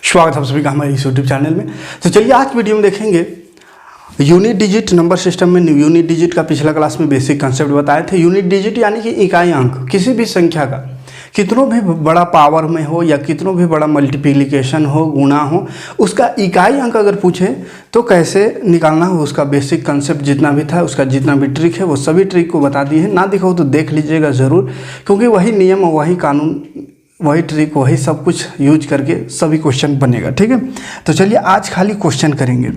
स्वागत है आप सभी का हमारे इस यूट्यूब चैनल में। तो चलिए आज वीडियो में देखेंगे यूनिट डिजिट नंबर सिस्टम में। यूनिट डिजिट का पिछला क्लास में बेसिक कंसेप्ट बताए थे। यूनिट डिजिट यानी कि इकाई अंक, किसी भी संख्या का कितनों भी बड़ा पावर में हो या कितनों भी बड़ा मल्टीप्लिकेशन हो, गुणा हो, उसका इकाई अंक अगर पूछे तो कैसे निकालना हो, उसका बेसिक कंसेप्ट जितना भी था, उसका जितना भी ट्रिक है वो सभी ट्रिक को बता दिए हैं। ना दिखाओ तो देख लीजिएगा ज़रूर, क्योंकि वही नियम, वही कानून, वही ट्रिक, वही सब कुछ यूज करके सभी क्वेश्चन बनेगा। ठीक है, तो चलिए आज खाली क्वेश्चन करेंगे।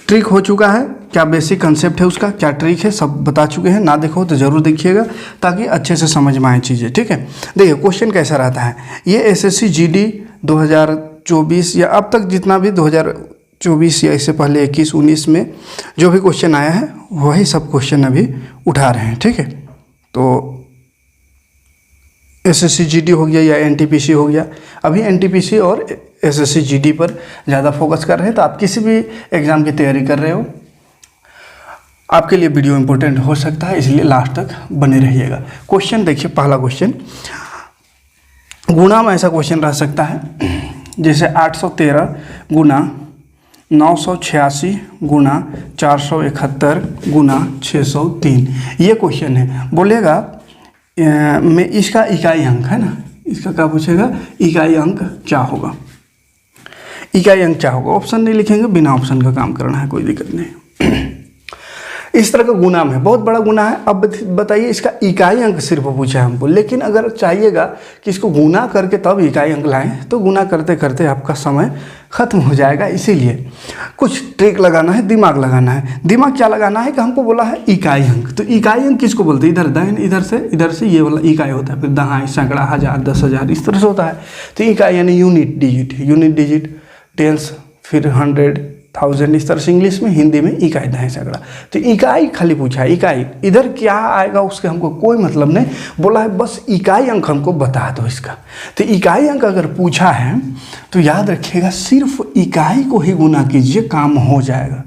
ट्रिक हो चुका है, क्या बेसिक कंसेप्ट है उसका, क्या ट्रिक है, सब बता चुके हैं। ना देखो तो ज़रूर देखिएगा ताकि अच्छे से समझ में आए चीज़ें। ठीक है, देखिए क्वेश्चन कैसा रहता है। ये एसएससी जीडी 2024 या अब तक जितना भी 2024 या इससे पहले 21-19 में जो भी क्वेश्चन आया है वही सब क्वेश्चन अभी उठा रहे हैं। ठीक है, तो एसएससी जीडी हो गया या एनटीपीसी हो गया। अभी एनटीपीसी और एसएससी जीडी पर ज़्यादा फोकस कर रहे हैं। तो आप किसी भी एग्ज़ाम की तैयारी कर रहे हो, आपके लिए वीडियो इंपॉर्टेंट हो सकता है, इसलिए लास्ट तक बने रहिएगा। क्वेश्चन देखिए, पहला क्वेश्चन गुणा में ऐसा क्वेश्चन रह सकता है जैसे 813 गुना 986 गुना 471 गुना 603। ये क्वेश्चन है। बोलेगा में इसका इकाई अंक है ना, इसका क्या पूछेगा, इकाई अंक क्या होगा, इकाई अंक क्या होगा। ऑप्शन नहीं लिखेंगे, बिना ऑप्शन का काम करना है, कोई दिक्कत नहीं। इस तरह का गुना में बहुत बड़ा गुना है। अब बताइए इसका इकाई अंक सिर्फ पूछा है हमको, लेकिन अगर चाहिएगा कि इसको गुना करके तब इकाई अंक लाएं तो गुना करते करते आपका समय खत्म हो जाएगा। इसीलिए कुछ ट्रिक लगाना है, दिमाग लगाना है। दिमाग क्या लगाना है कि हमको बोला है इकाई अंक, तो इकाई अंक किसको बोलते हैं, इधर दाहिने इधर से ये वाला इकाई होता है, फिर दहाई, सैकड़ा, हज़ार, 10,000 इस तरह से होता है। तो इकाई यानी यूनिट डिजिट, टेंस, फिर 100, 1000 इस तरह से इंग्लिश में, हिंदी में इकाई, दहाई, सैकड़ा। तो इकाई खाली पूछा है, इकाई। इधर क्या आएगा उसके हमको कोई मतलब नहीं, बोला है बस इकाई अंक हमको बता दो इसका। तो इकाई अंक अगर पूछा है तो याद रखिएगा सिर्फ इकाई को ही गुना कीजिए, काम हो जाएगा।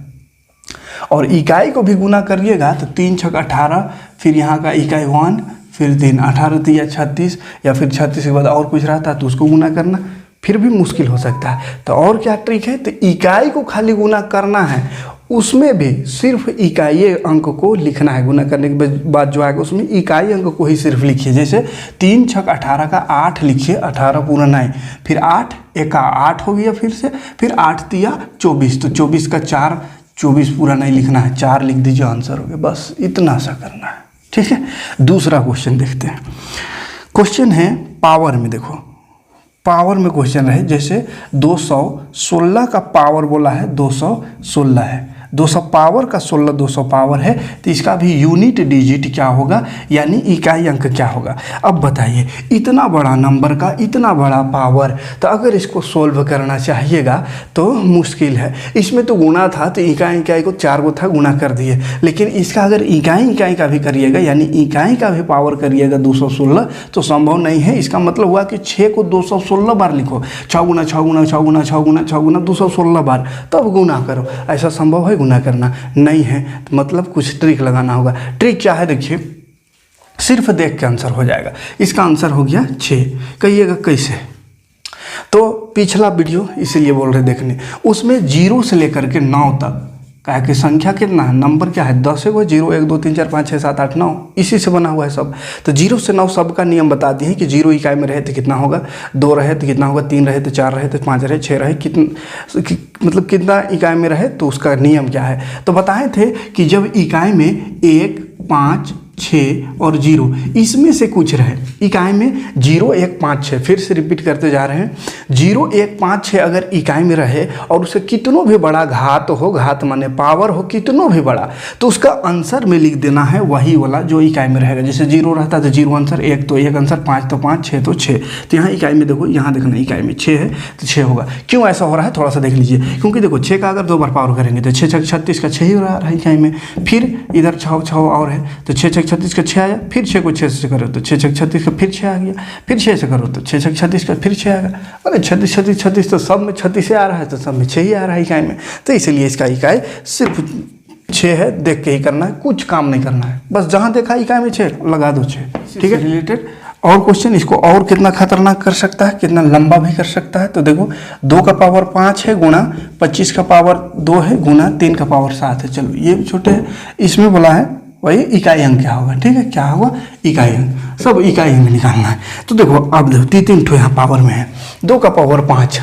और इकाई को भी गुना करिएगा तो 3 छक 18, फिर यहाँ का इकाई 1, फिर 3, 18 3 36, या फिर 36 के बाद और कुछ रहता है तो उसको गुना करना, फिर भी मुश्किल हो सकता है। तो और क्या ट्रिक है, तो इकाई को खाली गुना करना है, उसमें भी सिर्फ इकाई अंक को लिखना है। गुना करने के बाद जो आएगा उसमें इकाई अंक को ही सिर्फ लिखिए। जैसे 3 छक 18 का 8 लिखिए, 18 पूरा 9, फिर 8 एका 8 हो गया, फिर 8 तिया 24, तो 24 का 4, 24 पूरा नहीं लिखना है, 4 लिख दीजिए, आंसर हो गया। बस इतना सा करना है। ठीक है, दूसरा क्वेश्चन देखते हैं। क्वेश्चन है पावर में। देखो पावर में क्वेश्चन रहे, जैसे 216 का पावर बोला है 216 है, 200 पावर का 16 200 पावर है, तो इसका भी यूनिट डिजिट क्या होगा, यानी इकाई अंक क्या होगा। अब बताइए इतना बड़ा नंबर का इतना बड़ा पावर, तो अगर इसको सोल्व करना चाहिएगा तो मुश्किल है। इसमें तो गुणा था तो इकाई को 4 गो था, गुणा कर दिए, लेकिन इसका अगर इकाई का भी करिएगा यानी इकाई का भी पावर करिएगा 216 तो संभव नहीं है। इसका मतलब हुआ कि 6 को 216 बार लिखो, 6 गुना 6 गुना 6 गुना 6 गुना 6 गुना 216 बार, तब गुना करो। ऐसा संभव है गुना करना नहीं है, तो मतलब कुछ ट्रिक लगाना होगा। ट्रिक क्या है देखिए, सिर्फ देख के आंसर हो जाएगा। इसका आंसर हो गया 6। कहिएगा कैसे, तो पिछला वीडियो इसीलिए बोल रहे देखने, उसमें 0 से लेकर के 9 तक क्या कि संख्या कितना है, नंबर क्या है, 10 है, 0 1 2 3 4 5 6 7 8 9, इसी से बना हुआ है सब। तो 0 से 9 सब का नियम बता दिए हैं कि 0 इकाई में रहे तो कितना होगा, 2 रहे तो कितना होगा, 3 रहे तो 4 रहे तो 5 रहे, 6 रहे मतलब कितना इकाई में रहे तो उसका नियम क्या है। तो बताए थे कि जब इकाई में 1 5 6 और 0 इसमें से कुछ रहे, इकाई में 0 1 5 6, फिर से रिपीट करते जा रहे हैं, 0 1 5 6 अगर इकाई में रहे और उसे कितनों भी बड़ा घात हो, घात माने पावर हो, कितनों भी बड़ा, तो उसका आंसर में लिख देना है वही वाला जो इकाई में रहेगा। जैसे 0 रहता तो 0 आंसर, 1 तो 1 आंसर, 5 तो 5, 6 तो 6। तो यहाँ इकाई में देखो, यहाँ देखना इकाई में 6 है तो 6 होगा। क्यों ऐसा हो रहा है थोड़ा सा देख लीजिए, क्योंकि देखो 6 का अगर 2 बार पावर करेंगे तो 6 छक 36 का 6 ही हो रहा है इकाई में, फिर इधर 6 और है तो 6 छक 36 का 6 आया, फिर 6 को 6 से करो तो 6 छक 36 का फिर 6 आ गया, फिर 6 से करो तो 6 छक 36 का फिर 6 आ गया। अरे 36 36 36 तो सब में 36 से आ रहा है, तो सब में 6 ही आ रहा है इकाई में। तो इसलिए इसका इकाई सिर्फ 6 है, देख के ही करना है, कुछ काम नहीं करना है, बस जहाँ देखा इकाई में 6 लगा दो 6। ठीक है, रिलेटेड और क्वेश्चन इसको और कितना खतरनाक कर सकता है, कितना लंबा भी कर सकता है। तो देखो 2 का पावर 5 है गुणा 25 का पावर 2 है गुणा 3 का पावर 7 है। चलो ये छोटे है, इसमें बोला है वही इकाई अंक क्या होगा, ठीक है, क्या होगा इकाई अंक, सब इकाई अंक निकालना है। तो देखो अब देखो 3 ठो यहाँ पावर में है, 2 का पावर 5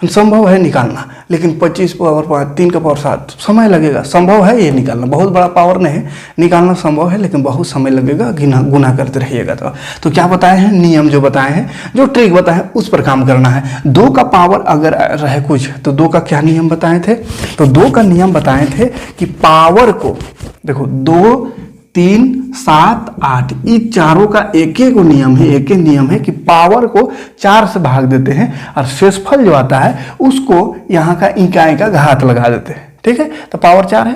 संभव है निकालना, लेकिन 25 पावर 5 3 का पावर 7 समय लगेगा, संभव है ये निकालना, बहुत बड़ा पावर नहीं है, निकालना संभव है लेकिन बहुत समय लगेगा, गुना करते रहिएगा। तो क्या बताए हैं, नियम जो बताए हैं, जो ट्रिक बताए हैं उस पर काम करना है। 2 का पावर अगर रहे कुछ तो 2 का क्या नियम बताए थे, तो 2 का नियम बताए थे कि पावर को देखो 2 3 7 8 ये चारों का एक एक नियम है, एक ही नियम है कि पावर को 4 से भाग देते हैं और शेषफल जो आता है उसको यहाँ का इकाई का घात लगा देते हैं, ठीक है। तो पावर 4 है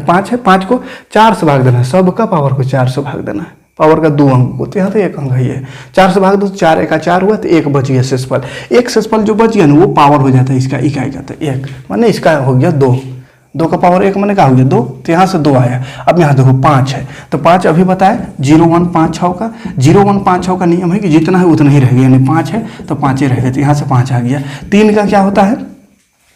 5 है, 5 को 4 से भाग देना है, सबका पावर को 4 से भाग देना है, पावर का 2 अंक को, तो यहाँ तो 1 अंक ही है, 4 से भाग दो 4 1 4 हुआ तो 1 बच गया शेषफल, एक शेषफल जो बच गया ना वो पावर हो जाता है इसका इकाई का, तो 1 माने इसका हो गया 2, 2 का पावर 1 मैंने कहा हो गया 2, तो यहाँ से 2 आया। अब यहाँ देखो 5 है, तो 5 अभी बताया 0 1 5 6 का, 0 1 5 6 का नियम है कि जितना है उतना ही रह गया, यानी 5 है तो 5 ही रह गया, तो यहाँ से 5 आ गया। 3 का क्या होता है,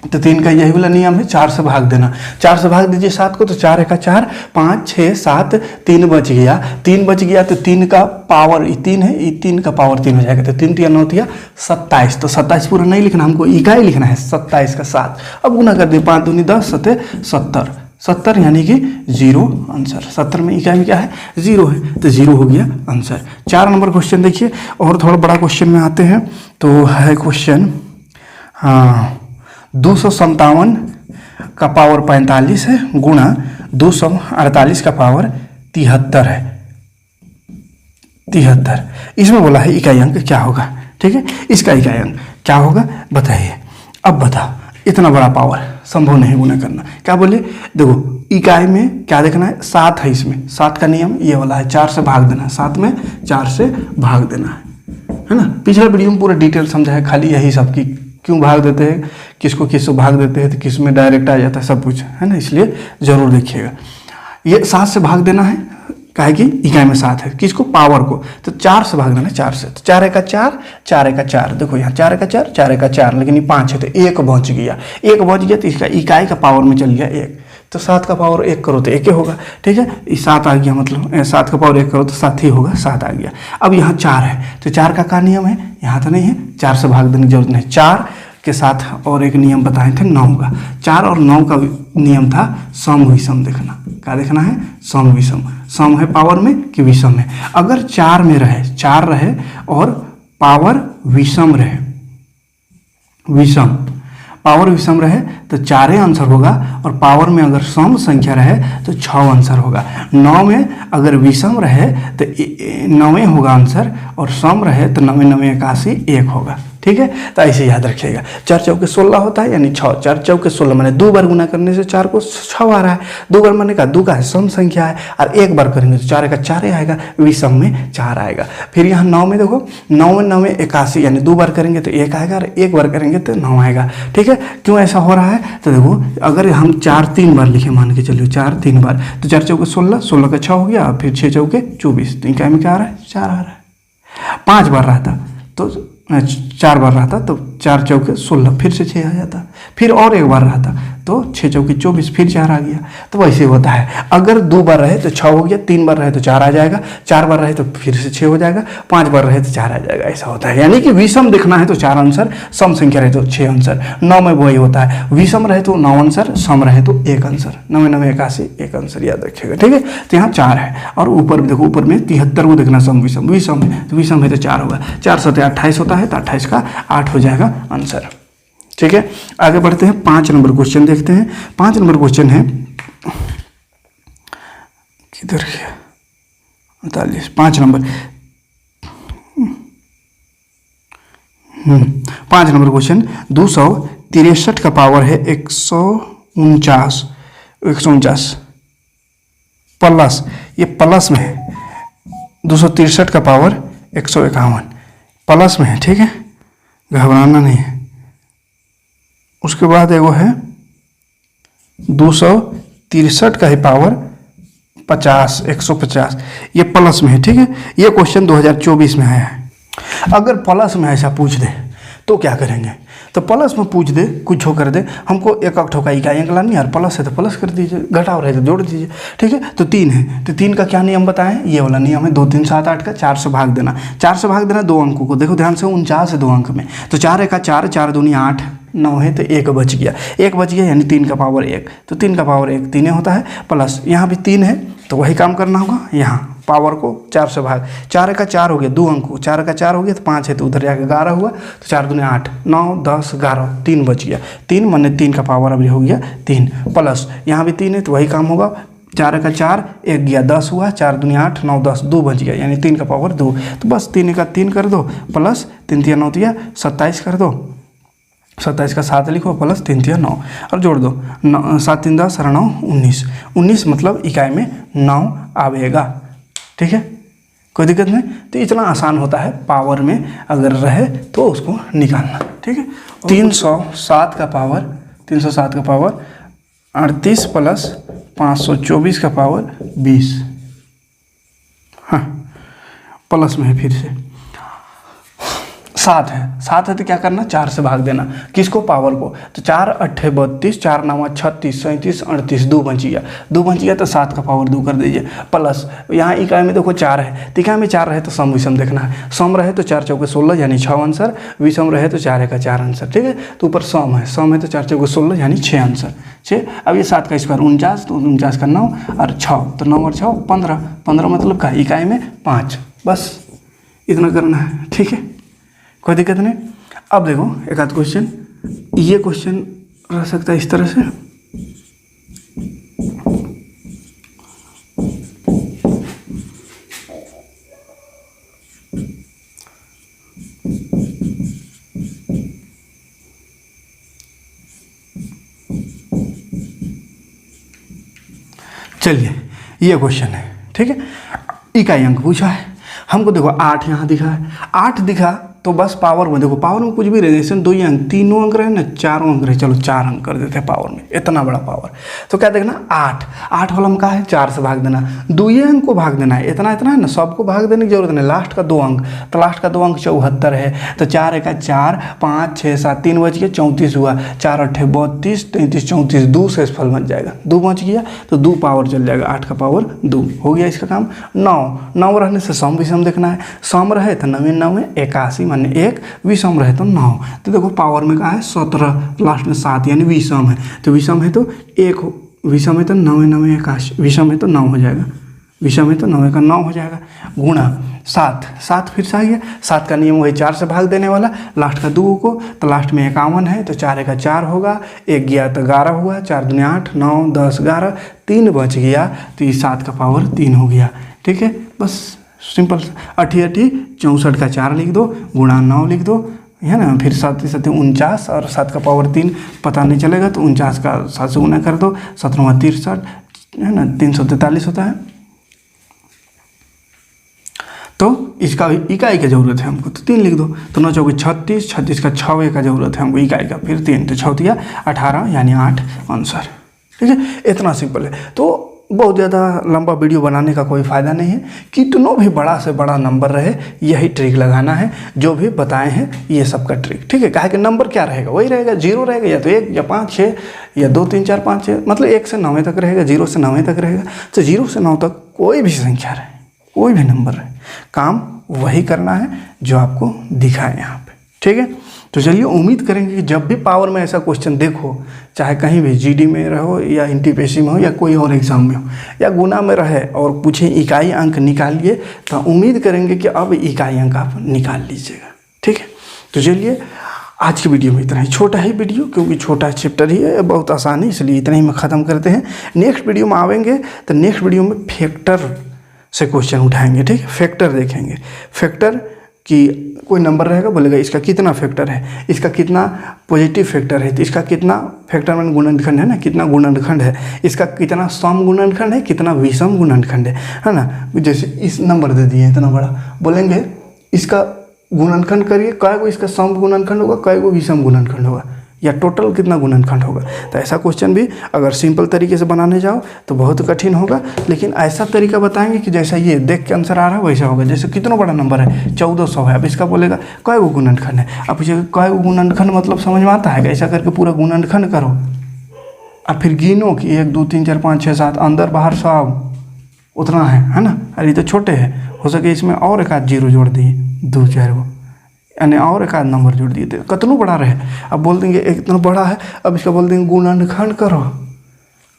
तो 3 का यही वाला नियम है 4 से भाग देना, 4 से भाग दीजिए 7 को, तो 4 1 4 5 6 7 3 बच गया, 3 बच गया, तो 3 का पावर 3 है, 3 का पावर 3 हो जाएगा, तो 3 3 9 27, तो 27 पूरा नहीं लिखना, हमको इकाई लिखना है 27 का 7। अब गुना कर दिए 5 दूनी 10 7 70, 70 यानी कि 0 आंसर, 70 में इकाई में क्या है 0 है, तो 0 हो गया आंसर। 4 नंबर क्वेश्चन देखिए, और थोड़ा बड़ा क्वेश्चन में आते हैं, तो है क्वेश्चन 257 का पावर 45 है गुणा 248 का पावर 73 है, 73, इसमें बोला है इकाई अंक क्या होगा, ठीक है, इसका इकाई अंक क्या होगा बताइए। अब बताओ इतना बड़ा पावर संभव नहीं गुना करना, क्या बोले, देखो इकाई में क्या देखना है 7 है, इसमें 7 का नियम ये वाला है 4 से भाग देना, 7 में 4 से भाग देना है ना। पिछला वीडियो में पूरा डिटेल समझा है, खाली यही सब की क्यों भाग देते हैं, किसको किस भाग देते हैं, तो किस में डायरेक्ट आ जाता है सब कुछ है ना, इसलिए जरूर देखिएगा। ये 7 से भाग देना है, काहे कि इकाई में 7 है, किसको पावर को, तो 4 से भाग देना 4 से, तो 4 1 4 4 1 4, देखो यहाँ 4 1 4 4 1 4, लेकिन ये 5 है तो 1 बच गया, 1 बच गया तो इसका इकाई का पावर में चल गया 1, तो 7 का पावर 1 करो तो 1 ही होगा, ठीक है, 7 आ गया, मतलब 7 का पावर 1 करो तो 7 ही होगा, 7 आ गया। अब यहाँ 4 है, तो 4 का क्या नियम है, यहाँ तो नहीं है, 4 से भाग देने की जरूरत नहीं, 4 के साथ और एक नियम बताए थे 9 का, 4 और 9 का नियम था सम विषम देखना, क्या देखना है सम विषम, सम है पावर में कि विषम है, अगर 4 में रहे 4 रहे और पावर विषम रहे, विषम पावर विषम रहे तो 4 आंसर होगा, और पावर में अगर सम संख्या रहे तो 6 आंसर होगा। 9 में अगर विषम रहे तो 9 होगा आंसर, और सम रहे तो 9 9 81 1 होगा, ठीक है, तो ऐसे याद रखिएगा। 4 चौके 16 होता है, यानी 6, 4 चौके 16 मैंने 2 बार गुना करने से 4 को 6 आ रहा है, 2 बार मैंने कहा 2 का सम संख्या है, और 1 बार करेंगे तो 4 का 4 आएगा, विषम में 4 आएगा। फिर यहाँ 9 में देखो 9 में 9 81, यानी 2 बार करेंगे तो 1 आएगा, और 1 बार करेंगे तो 9 आएगा, ठीक है। क्यों ऐसा हो रहा है, तो देखो अगर हम 4 3 बार लिखे, मान के चलिए 4 3 बार, तो 4 चौके 16, 16 का 6 हो गया, फिर 6 चौके 24, तो इकाई में क्या आ रहा है 4 आ रहा है। 5 बार रहता तो 4 बार रहता तो 4 चौके 16, फिर से 6 आ जाता, फिर और 1 बार रहता तो 6 चौके 24, फिर 4 आ गया, तो वैसे होता है। अगर 2 बार रहे तो 6 हो गया, 3 बार रहे तो 4 आ जाएगा, 4 बार रहे तो फिर से 6 हो जाएगा, 5 बार रहे तो 4 आ जाएगा, ऐसा होता है। यानी कि विषम देखना है तो 4 आंसर, सम संख्या रहे तो 6 आंसर, 9 में वही होता है, विषम रहे तो 9 आंसर, सम रहे तो 1 आंसर, 9 9 81 1 आंसर, याद रखिएगा, ठीक है। तो यहाँ 4 है, और ऊपर देखो ऊपर में 73 को देखना सम विषम, विषम है तो विषम है तो 4 होगा, 4 7 28 होता है, तो 28 का 8 हो जाएगा आंसर, ठीक है। आगे बढ़ते हैं, 5 नंबर क्वेश्चन देखते हैं। 5 नंबर क्वेश्चन है, किधर गया 39, 5 नंबर 5 नंबर क्वेश्चन, 263 का पावर है 149 प्लस, ये प्लस में है, 263 का पावर 151 प्लस में है, ठीक है, घबराना नहीं है। उसके बाद एगो है 263 का ही पावर 50, 150 ये प्लस में है, ठीक है। ये क्वेश्चन 2024 में आया है। अगर प्लस में ऐसा पूछ दे तो क्या करेंगे, तो प्लस में पूछ दे, कुछ हो कर दे, हमको एक एक ठोका इकाई अंक लानी है, और प्लस है तो प्लस कर दीजिए, घटाव रहे तो जोड़ दीजिए, ठीक है। तो 3 है, तो 3 का क्या नियम बताएं, ये वाला नियम है 2 3 7 8 का 4 से भाग देना। 4 से भाग देना 2 अंकों को, देखो ध्यान से 49 है 2 अंक में, तो 4 एक 4, 4 दूनी 8, 9 है तो 1 बच गया, 1 बच गया यानी 3 का पावर 1, तो 3 का पावर 1 3 होता है, प्लस यहाँ भी 3 है तो वही काम करना होगा, यहाँ पावर को 4 से भाग, 4 का 4 हो गया 2 अंक को, 4 का 4 हो गया तो 5 है तो उधर जाकर 11 हुआ, तो 4 दूनी 8, 9 10 11, 3 बच गया, 3 माने 3 का पावर अभी हो गया 3, प्लस यहाँ भी 3 है तो वही काम होगा, 4 का 4 1 गया 10 हुआ, 4 दूनी 8 9 10 2 बच गया यानी 3 का पावर 2, तो बस 3 का 3 कर दो, प्लस 3 3 9 27 कर दो, 27 का 7 लिखो, प्लस 3 3 9 और जोड़ दो, 7 3 10 9 19, 19 मतलब इकाई में 9 आवेगा, ठीक है, कोई दिक्कत नहीं। तो इतना आसान होता है पावर में अगर रहे तो उसको निकालना, ठीक है। 307 का पावर 38 प्लस 524 का पावर 20, हाँ प्लस में है, फिर से 7 है तो क्या करना, 4 से भाग देना, किसको, पावर को, तो 4 8 32, 4 9 36 37 38, 2 बच गया तो 7 का पावर 2 कर दीजिए, प्लस यहाँ इकाई में देखो 4 है, तो इकाई में 4 रहे तो सम विषम देखना है, सम रहे तो 4 चौके 16 यानी 6 आंसर, विषम रहे तो 4 का 4 आंसर, ठीक है। तो ऊपर सम है तो 4 चौके 16 यानी 6 आंसर, 6। अब ये 7 का स्क्वायर 49, तो 49 का 9 और 6, तो 9 और 6 15, 15 मतलब का इकाई में 5, बस इतना करना है, ठीक है, कोई दिक्कत नहीं। अब देखो एक आध क्वेश्चन, ये क्वेश्चन रह सकता है इस तरह से, चलिए ये क्वेश्चन है, ठीक है, इकाई अंक पूछा है हमको, देखो 8 यहाँ दिखा है, 8 दिखा तो बस पावर में देखो, पावर में कुछ भी रहे, जैसे 2 अंक 3 अंक रहे ना, 4 अंक रहे, चलो 4 अंक कर देते हैं पावर में, इतना बड़ा पावर, तो क्या देखना 8 वाला में क्या है, 4 से भाग देना, 2 अंक को भाग देना है, इतना है ना, सबको भाग देने की जरूरत नहीं, लास्ट का 2 अंक, तो लास्ट का 2 अंक 74 है, तो 4 एक 4 5 6 7 3 बच गया, 34 हुआ, 4 8 32 33 34, 2 से फल बच जाएगा, 2 बच गया तो 2 पावर चल जाएगा, 8 का पावर 2 हो गया इसका काम। 9 रहने से सम विषम देखना है, सम रहे तो 9 9 81 माने 1, विषम रहे तो 9, तो देखो पावर में क्या है 17, लास्ट में 7 यानी विषम है, तो विषम है तो 1, विषम है तो 9 9 81, विषम है तो 9 हो जाएगा, विषम है तो 9 का 9 हो जाएगा, गुणा 7 फिर से आ गया, 7 का नियम वही 4 से भाग देने वाला, लास्ट का 2 को, तो लास्ट में 51 है तो 4 का 4 होगा, 1 गया तो 11 हुआ, 4 दूनी 8 9 10 11, 3 बच गया तो ये 7 का पावर 3 हो गया, ठीक है, बस सिंपल। 8 64 का 4 लिख दो, गुणा 9 लिख दो, है ना, फिर 7 7 49 और 7 का पावर 3 पता नहीं चलेगा तो 49 का 7 से गुना कर दो, 17 63 है ना, 343 होता है, तो इसका इकाई की जरूरत है हमको, तो 3 लिख दो, तो 9 चौके 36, 36 का 6 का जरूरत है हमको इकाई का, फिर 3 तो 6 18 यानी 8 आंसर, ठीक है, इतना सिंपल है। तो बहुत ज़्यादा लंबा वीडियो बनाने का कोई फ़ायदा नहीं है, कितनों भी बड़ा से बड़ा नंबर रहे यही ट्रिक लगाना है, जो भी बताए हैं ये सब का ट्रिक, ठीक है। कहा कि नंबर क्या रहेगा, वही रहेगा, 0 रहेगा या तो 1 या 5 6 या 2 3 4 5 6, मतलब 1 से 9 तक रहेगा, 0 से 9 तक रहेगा, तो 0 से 9 तक कोई भी संख्या रहे, कोई भी नंबर रहे, काम वही करना है जो आपको दिखा है यहाँ पे, ठीक है। तो चलिए उम्मीद करेंगे कि जब भी पावर में ऐसा क्वेश्चन देखो, चाहे कहीं भी जीडी में रहो या एनटीपीसी में हो या कोई और एग्जाम में हो या गुना में रहे और पूछे इकाई अंक निकालिए, तो उम्मीद करेंगे कि अब इकाई अंक आप निकाल लीजिएगा, ठीक है। तो चलिए आज की वीडियो में इतना ही, छोटा ही वीडियो क्योंकि छोटा चैप्टर ही है, बहुत आसान है, इसलिए इतना ही में ख़त्म करते हैं। नेक्स्ट वीडियो में आवेंगे तो नेक्स्ट वीडियो में फैक्टर से क्वेश्चन उठाएंगे, ठीक है, फैक्टर देखेंगे, फैक्टर कि कोई नंबर रहेगा, बोलेगा इसका कितना फैक्टर है, इसका कितना पॉजिटिव फैक्टर है, तो इसका कितना फैक्टर में गुणनखंड है ना, कितना गुणनखंड है, इसका कितना सम गुणनखंड है, कितना विषम गुणनखंड है ना। जैसे इस नंबर दे दिए इतना बड़ा, बोलेंगे इसका गुणनखंड करिए, कै गो इसका सम गुणनखंड होगा, कै गो विषम गुणनखंड होगा, या टोटल कितना गुणनखंड होगा। तो ऐसा क्वेश्चन भी अगर सिंपल तरीके से बनाने जाओ तो बहुत कठिन होगा, लेकिन ऐसा तरीका बताएंगे कि जैसा ये देख के आंसर आ रहा है वैसा होगा। जैसे कितना बड़ा नंबर है 1400 है, अब इसका बोलेगा कै गो गुणनखंड है, अब पूछेगा कै गो गुणनखंड मतलब समझ में आता है, ऐसा करके पूरा गुणनखंड करो और फिर गिनो कि 1 2 3 4 5 6 7 अंदर बाहर सब उतना है ना। अरे तो छोटे हैं, हो सके इसमें और एक आध जीरो जोड़ दिए 2 4 गो, यानी और एक आध नंबर जोड़ दिए थे, कितना बड़ा रहे। अब बोल देंगे इतना बड़ा है, अब इसका बोल देंगे गुणनखंड करो,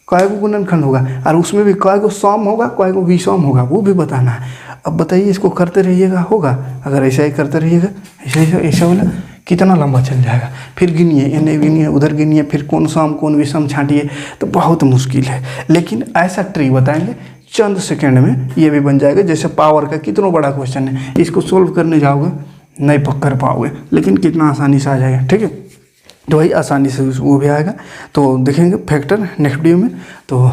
कै गो गुणनखंड होगा और उसमें भी कै गो सम होगा कै गो विषम होगा वो भी बताना है। अब बताइए इसको करते रहिएगा होगा, अगर ऐसा ही करते रहिएगा ऐसा वाला कितना लंबा चल जाएगा। फिर गिनिए, इन्हें गिनिए, उधर गिनिए, फिर कौन सम कौन विषम छांटिए, तो बहुत मुश्किल है। लेकिन ऐसा ट्रिक बताएंगे चंद सेकेंड में ये भी बन जाएगा। जैसे पावर का कितना बड़ा क्वेश्चन है, इसको सोल्व करने जाओगे नहीं कर पाओगे, लेकिन कितना आसानी से आ जाएगा। ठीक है, तो वही आसानी से वो भी आएगा। तो देखेंगे फैक्टर नेक्स्ट वीडियो में। तो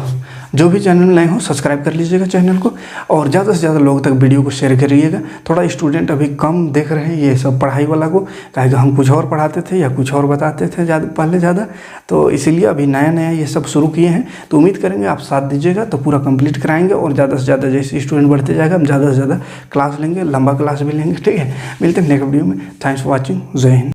जो भी चैनल में नए हो सब्सक्राइब कर लीजिएगा चैनल को, और ज़्यादा से ज़्यादा लोगों तक वीडियो को शेयर करिएगा। थोड़ा स्टूडेंट अभी कम देख रहे हैं ये सब पढ़ाई वाला को, काहे कि हम कुछ और पढ़ाते थे या कुछ और बताते थे ज़्यादा, तो इसीलिए अभी नया ये सब शुरू किए हैं। तो उम्मीद करेंगे आप साथ दीजिएगा तो पूरा कंप्लीट कराएंगे, और ज़्यादा से ज़्यादा जैसे स्टूडेंट बढ़ते जाएगा हम ज़्यादा से ज़्यादा क्लास लेंगे, लंबा क्लास भी लेंगे। ठीक है, मिलते हैं नेक्स्ट वीडियो में। थैंक्स फॉर वॉचिंग, जय हिंद।